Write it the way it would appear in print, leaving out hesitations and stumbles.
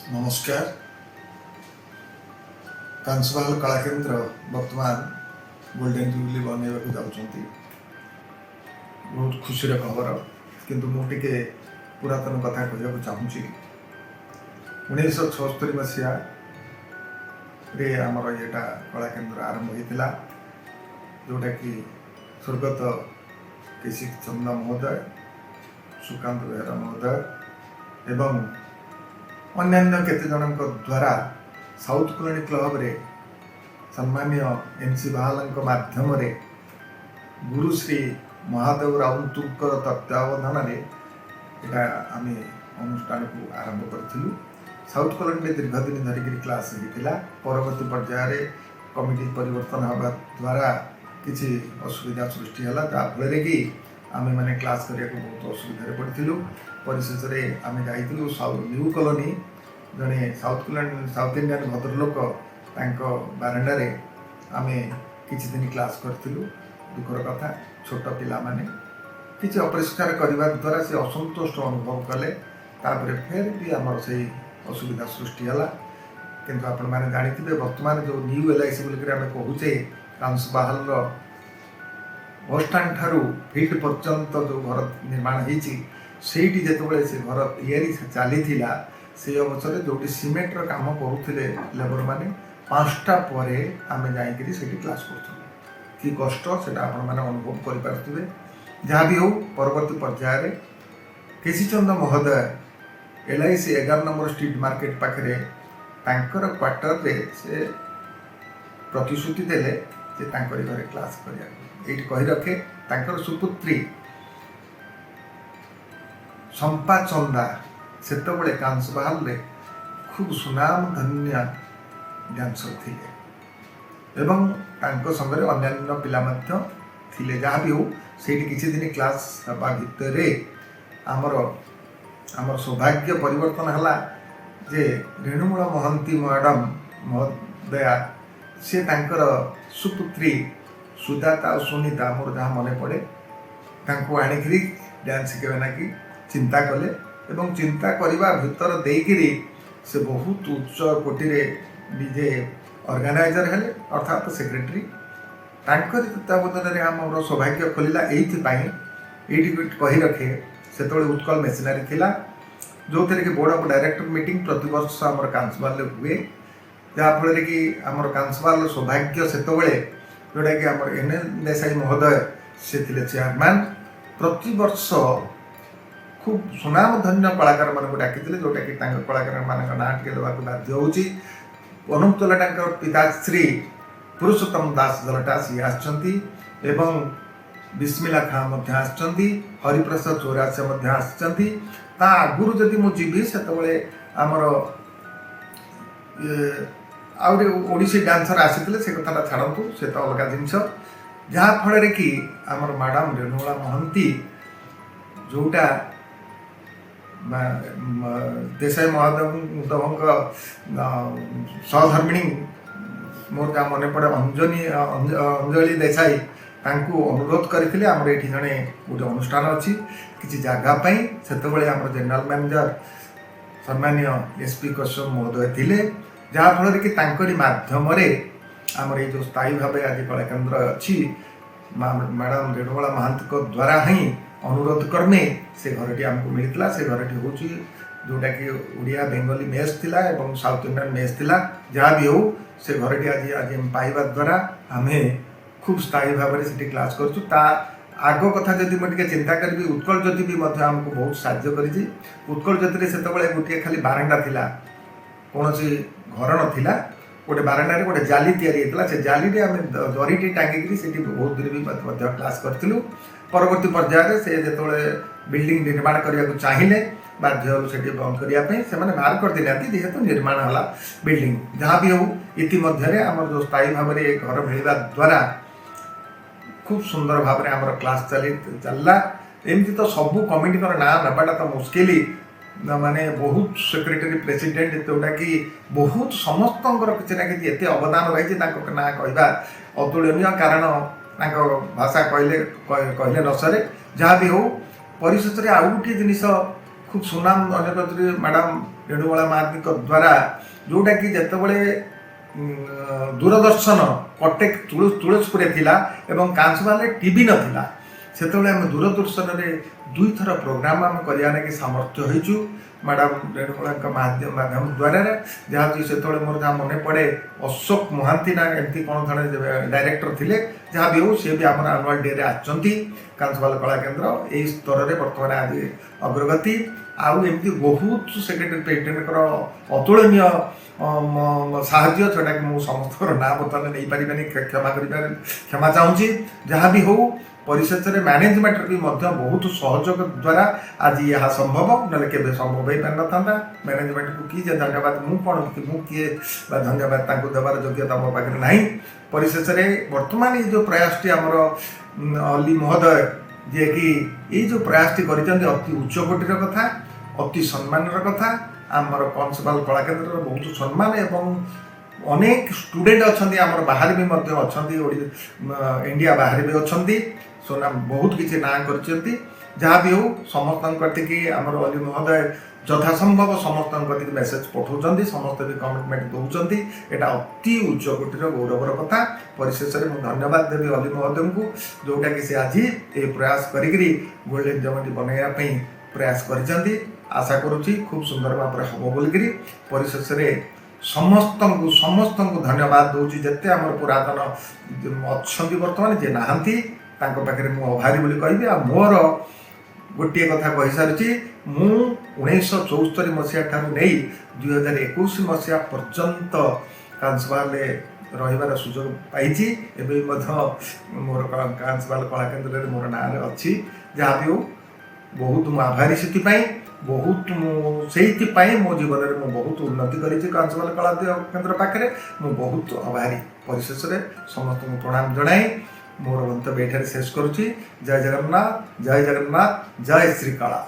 नमस्कार। कांसवाल कलाकेन्द्र बर्तमान golden jubilee बनवाक जाऊँगी। बहुत खुशी खबर किंतु मुझे पुरातन कथा कहना चाहूँगी। 1976 मसीहा आमर यहाँ कलाकेन्द्र आरंभ होता जोटा कि स्वर्गत केसी चंदा महोदय, सुकांत बेहरा महोदय एवं अन्य केते जनक द्वारा साउथ कॉलोनी क्लब रे सम्मान्य एनसी बहाल माध्यम रे गुरुश्री महादेव राउतुंकर तत्वावधान आम अनुष्ठान को आरंभ करूँ। साउथ कॉलोनी दीर्घ दिन धरिक क्लास होता। परवर्ती पर्यायर कमिटी परिवर्तन हवा द्वारा किसी असुविधा सृष्टि है जहाँफल कि आम मैंने क्लास करने को बहुत असुविधा पड़ू। परिशेष आम जाइलु न्यू कॉलोनी जड़े साउथ इंडियन भद्रलोक बारंडारे आम किसी दिन क्लास करूँ। दुखर कथा छोट पिला माने किसी अपरिष्कार करने द्वारा से असंतोष अनुभव कले फिर भी आमर से असुविधा सृष्टि है। किंतु आपण मैंने जानी बर्तमान जो न्यू LIC बोलिक आम कहूचे कांसबाहाल बस स्टाण ठारू फील्ड पर्यंत जो घर निर्माण होती जिते से घर तैयारी चली से अवसर जो सीमेंटर काम करुले लेबर मैंने 5टा पर आम जाकि क्लास कर कि कष्ट से आपण मैंने अनुभव करें। जहाँ भी हो परवर्ती पर्यायर केसी चंद महोदय LIC 11 नंबर स्ट्रीट मार्केट पाखे क्वार्टर रे से प्रतिश्रुति देले जे घरे क्लास करी रखे। सुपुत्री संपा चंदा से कांसबाहाल खूब सुनाम धन्य डांसर थिले एवं संगे अन्य पिला थिले। जहाँ भी हो से किसी दिन क्लास हवा भितर आमर सौभाग्य परिवर्तन है जे रेणुमूल महंती मैडम महोदया से सुपुत्री सुजाता और सुनीता मोर जहाँ मन पड़े आणिकी डांस शिखेबे ना कि चिंता कले एवं चिंता करने भितर देकरी से बहुत उच्च कोटि डीजे ऑर्गेनाइजर है अर्थात सेक्रेटरी तत्वावधान आम सौभाग्य खोलला ये कही रखे से उत्कल मेसिनारी थिला जो थे कि बोर्ड ऑफ डायरेक्टर मीटिंग प्रति वर्ष आम कांसबाल हुए। जहाँफल कि आम कांसबाल सौभाग्य से जोटा कि आम NN देसाई महोदय से थे चेयरमैन। प्रति वर्ष खूब सुनाम धन्य कलाकार मान डाकी जोटा कि कलाकार मान ना टे देवाक बाध्य होची। अनुप दलटा पिताश्री पुरुषोत्तम दास दलटा सी आसचंती एवं बिस्मिला खां आसचंती, हरिप्रसाद चौरासिया आसचंती। ता आगुरु जदि मु जीवी से आमर ओडिसी डांसर आसीथिले से कथा छाड़तु से तो अलग जिनस। जहाँफल कि आमर मैडम रेणुमूला महंती जोटा देसाई महोदय सहधर्मिणी मोर जहाँ मन पड़े अंजलि देसाई अनुरोध करते आमर ये जड़े गोटे अनुष्ठान अच्छी किसी जगहपाई से जनरल मैनेजर सम्मान्य SP कश्यप महोदय थे। जहाँफल कि माध्यम आमर ये जो स्थायी भाव आज कलाकेन्द्र अच्छी मैडम रेणुमूला महंती द्वारा ही अनुरोध क्रमे से घरटी आमको मिलता। से घरटी हूँ जोटा कि उड़िया बेंगली मेस थिला एवं साउथ इंडियन मेस थिला। जहाँ भी हो से घरटी आज आज पाइबा द्वारा आम खूब स्थायी भाव से क्लास करूँ। आग कथा जदि मुझे चिंता करी उत्कल ज्योति भी आमको बहुत साहाय्य करी। उत्कल ज्योति से गोटे खाली बारंडा थिला कौन घर नाला गोटे बारंडा गोटे जाली या से जाली आम जरीटी टांगिकी से बहुत दिन भी क्लास करूँ। परवर्ती पर्यायर से जो बिल्डिंग निर्माण करने को चाहिए बाध्य से बंद करने से बाहर कर देना जेहेतु निर्माण है बिल्डिंग। जहाँ भी हो इतिमध्य आम जो स्थायी भाव में घर मिलवा द्वारा खूब सुंदर भाव में आम क्लास चलला। एमती तो सबू कमिटी ना नाटा तो मुस्किल माने बहुत सेक्रेटरी प्रेसिडेंट जोटा कि बहुत समस्त किसी ना कि एत अवदान रही ना कहवा अतुलनीय कारण भाषा कहले न सरे। जहाँ भी हो परिशेष आउ गोटे जिनिस खूब सुनाम धन्यकत्री मैडम रेणुबाला महांती द्वारा जोटा कि जितेबाला दूरदर्शन कटेक तुळसपुर थिला एवं कांसवाले टीवी नथिला सेतबेले आम दूरदर्शन रे 2 थर प्रोग्राम आम करिया कि सामर्थ्य होइछु मैडम रेणुबाला माध्यम द्वारा जहाँ से मोर जहाँ मन पड़े अशोक महांती ना एमती कौन थे डायरेक्टर थिले जहाँ भी हो सी भी आम आनुआल डे आसुँच कांसवाल कला केन्द्र यही स्तर में बर्तमान आज अग्रगति आमती बहुत सेक्रेटरी प्रेसिडेंट अतुलनीय साहाଯ୍ୟ जोटा कि मुझे समस्त ना बर्तमान नहीं पारि क्षमा चाहूँगी जहाँ भी हो परिशेष में मैनेजमेंट भी बहुत सहयोग द्वारा आज यह संभव ना के संभव हो पार ना मैनेजमेंट को किए धन्यवाद मुझे कौन किए धन्यवाद देवार योग्यता मो पाखे ना परिशेष में वर्तमान ये जो प्रयास आमर अली महोदय जे कि ये जो प्रयास कर अति उच्च कोटिर कथा अति सम्मान कथा आमर कांसवाल कला केन्द्र बहुत सम्मान एवं अनेक स्टूडेंट अच्छा आमर बाहर भी अच्छा इंडिया बाहर भी अच्छा सोना बहुत किसी ना कर जहाँ भी हो समस्त आमर अली महोदय यथासंभव समस्त मेसेज पठाऊँ समस्त भी कमिटमेंट दौरान यहाँ अति उच्च कोटिर गौरवर कथा परिशेष में मुझे धन्यवाद देवी अली महोदय को जोटा कि से आज ये प्रयास करी गोल्डन जमनी बनवाई प्रयास कर आशा करुँची खूब सुंदर भाव में हम बोलिकी परिशेष में समस्त को धन्यवाद दूसरी जिते आम पुरातन अच्छा बर्तमान जे नहांती पाखे मुझे अभारी बोली कहि मोर गोटे कथा कही सारी मु 1974 मसीहा ठारू नहीं 2021 मसीहा पर्यंत कांसवाल रहिबार सुजोग पाई मोर कांसवाल कला केन्द्र मोर ना अच्छी जहाँ भी हो बहुत मु आभारी से बहुत से मो जीवन में बहुत उन्नति करी कांसवाल कला केन्द्र पाखे मु बहुत आभारी परिशेष में समस्त को प्रणाम जनाई मोर मंतव्य ये शेष करुच्ची जय जगन्नाथ जय श्री कला।